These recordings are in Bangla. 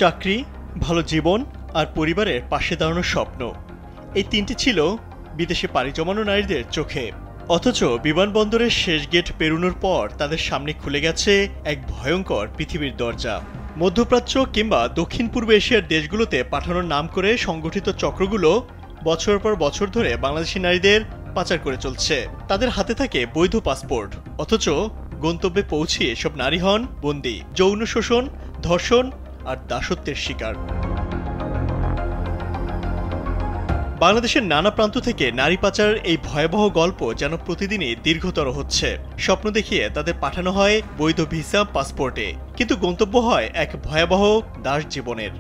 চাকরি, ভালো জীবন আর পরিবারের পাশে দাঁড়ানোর স্বপ্ন, এই তিনটি ছিল বিদেশে পাড়ি জমানো নারীদের চোখে। অথচ বিমানবন্দরের শেষ গেট পেরোনোর পর তাদের সামনে খুলে গেছে এক ভয়ঙ্কর পৃথিবীর দরজা। মধ্যপ্রাচ্য কিংবা দক্ষিণ পূর্ব এশিয়ার দেশগুলোতে পাঠানোর নাম করে সংগঠিত চক্রগুলো বছর পর বছর ধরে বাংলাদেশি নারীদের পাচার করে চলছে। তাদের হাতে থাকে বৈধ পাসপোর্ট, অথচ গন্তব্যে পৌঁছে এসব নারী হন বন্দী, যৌন শোষণ, ধর্ষণ আর দাসত্বের শিকার। বাংলাদেশের নানা প্রান্ত থেকে নারী পাচারের এই ভয়াবহ গল্প যেন প্রতিদিনই দীর্ঘতর হচ্ছে। স্বপ্ন দেখিয়ে তাদের পাঠানো হয় বৈধ ভিসা, পাসপোর্টে, কিন্তু গন্তব্য হয় এক ভয়াবহ দাস জীবনের।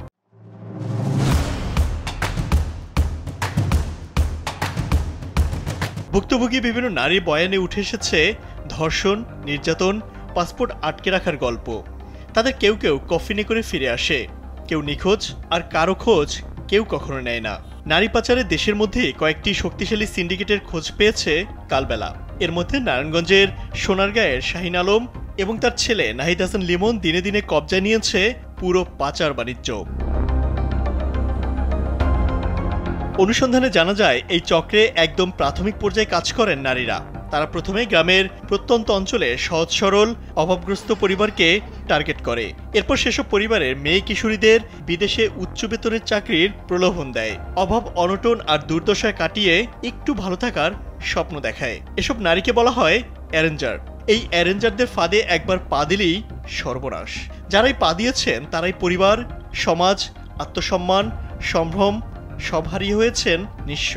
ভুক্তভোগী বিভিন্ন নারীর বয়ানে উঠে এসেছে ধর্ষণ, নির্যাতন, পাসপোর্ট আটকে রাখার গল্প। তাদের কেউ কেউ কফিনে করে ফিরে আসে, কেউ নিখোঁজ, আর কারো খোঁজ কেউ কখনো নেয় না। নারী পাচারের দেশের মধ্যে কয়েকটি শক্তিশালী সিন্ডিকেটের খোঁজ পেয়েছে কালবেলা। এর মধ্যে নারায়ণগঞ্জের সোনারগাঁয়ের শাহিন আলম এবং তার ছেলে নাহিদ হাসান লিমন দিনে দিনে কবজায় নিয়েছে পুরো পাচার বাণিজ্য। অনুসন্ধানে জানা যায়, এই চক্রে একদম প্রাথমিক পর্যায়ে কাজ করেন নারীরা। তারা প্রথমে গ্রামের প্রত্যন্ত অঞ্চলে সহজ সরল অভাবগ্রস্ত পরিবারকে টার্গেট করে। এরপর সেসব পরিবারের মেয়ে কিশোরীদের বিদেশে উচ্চ বেতনের চাকরির প্রলোভন দেয়। অভাব, অনটন আর দুর্দশায় কাটিয়ে একটু ভালো থাকার স্বপ্ন দেখায়। এসব নারীকে বলা হয় অ্যারেঞ্জার। এই অ্যারেঞ্জারদের ফাঁদে একবার পা দিলেই সর্বনাশ। যারাই পা দিয়েছেন তারাই পরিবার, সমাজ, আত্মসম্মান, সম্ভ্রম সব হারিয়ে হয়েছেন নিঃস্ব।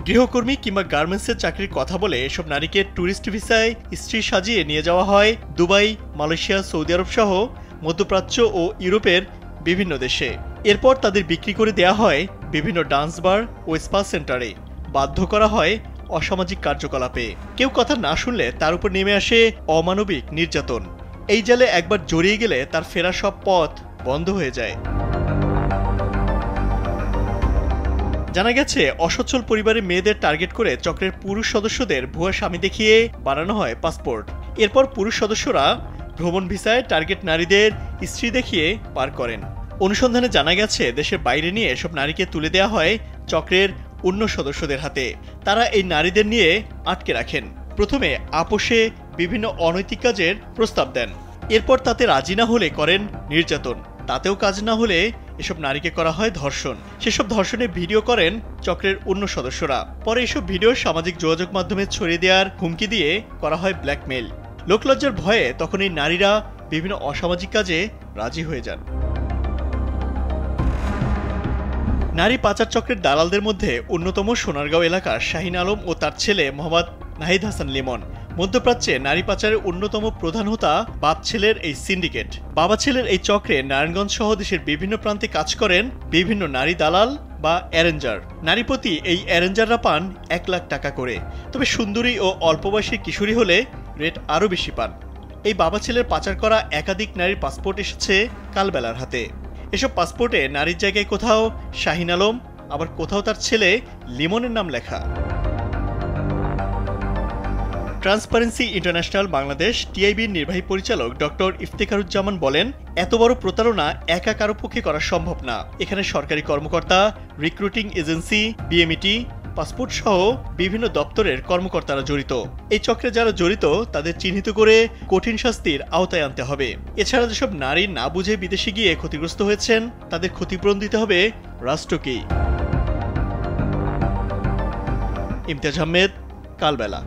গৃহকর্মী কিংবা গার্মেন্টসের চাকরির কথা বলে এসব নারীকে ট্যুরিস্ট ভিসায় স্ত্রী সাজিয়ে নিয়ে যাওয়া হয় দুবাই, মালয়েশিয়া, সৌদি আরব সহ মধ্যপ্রাচ্য ও ইউরোপের বিভিন্ন দেশে। এরপর তাদের বিক্রি করে দেয়া হয় বিভিন্ন ডান্স বার ও স্পা সেন্টারে, বাধ্য করা হয় অসামাজিক কার্যকলাপে। কেউ কথা না শুনলে তার উপর নেমে আসে অমানবিক নির্যাতন। এই জালে একবার জড়িয়ে গেলে তার ফেরার সব পথ বন্ধ হয়ে যায়। জানা গেছে, অসচ্ছল পরিবারের মেয়েদের টার্গেট করে চক্রের পুরুষ সদস্যদের ভুয়া স্বামী দেখিয়ে বানানো হয় পাসপোর্ট। এরপর পুরুষ সদস্যরা ভ্রমণ ভিসায় টার্গেট নারীদের স্ত্রী দেখিয়ে পার করেন। অনুসন্ধানে জানা গেছে, দেশের বাইরে নিয়ে এসব নারীকে তুলে দেওয়া হয় চক্রের অন্য সদস্যদের হাতে। তারা এই নারীদের নিয়ে আটকে রাখেন। প্রথমে আপোষে বিভিন্ন অনৈতিক কাজের প্রস্তাব দেন, এরপর তাতে রাজি না হলে করেন নির্যাতন। তাতেও কাজ না হলে এসব নারীকে করা হয় ধর্ষণ। সেসব ধর্ষণের ভিডিও করেন চক্রের অন্য সদস্যরা। পরে এসব ভিডিও সামাজিক যোগাযোগ মাধ্যমে ছড়িয়ে দেওয়ার হুমকি দিয়ে করা হয় ব্ল্যাকমেইল। লোকলজ্জার ভয়ে তখন এই নারীরা বিভিন্ন অসামাজিক কাজে রাজি হয়ে যান। নারী পাচার চক্রের দালালদের মধ্যে অন্যতম সোনারগাঁও এলাকার শাহিন আলম ও তার ছেলে মোহাম্মদ নাহিদ হাসান লিমন। মধ্যপ্রাচ্যে নারী পাচারের অন্যতম প্রধান হোতা বাপ ছেলের এই সিন্ডিকেট। বাবা ছেলের এই চক্রে নারায়ণগঞ্জ সহ দেশের বিভিন্ন প্রান্তে কাজ করেন বিভিন্ন নারী দালাল বা অ্যারেঞ্জার। নারী প্রতি এই অ্যারেঞ্জাররা পান 1 লাখ টাকা করে। তবে সুন্দরী ও অল্পবয়সী কিশোরী হলে রেট আরও বেশি পান। এই বাবা ছেলের পাচার করা একাধিক নারীর পাসপোর্ট এসেছে কালবেলার হাতে। এসব পাসপোর্টে নারীর জায়গায় কোথাও শাহিন আলম, আবার কোথাও তার ছেলে লিমনের নাম লেখা। ট্রান্সপারেন্সি ইন্টারন্যাশনাল বাংলাদেশ টিআইবির নির্বাহী পরিচালক ডক্টর ইফতেখারুজ্জামান বলেন, এত বড় প্রতারণা একা কারো পক্ষে করা সম্ভব না। এখানে সরকারি কর্মকর্তা, রিক্রুটিং এজেন্সি, বিএমইটি, পাসপোর্ট সহ বিভিন্ন দপ্তরের কর্মকর্তারা জড়িত। এই চক্রে যারা জড়িত তাদের চিহ্নিত করে কঠিন শাস্তির আওতায় আনতে হবে। এছাড়া যেসব নারী না বুঝে বিদেশে গিয়ে ক্ষতিগ্রস্ত হয়েছেন তাদের ক্ষতিপূরণ দিতে হবে রাষ্ট্রকেই। ইমতিয়াজ আহমেদ, কালবেলা।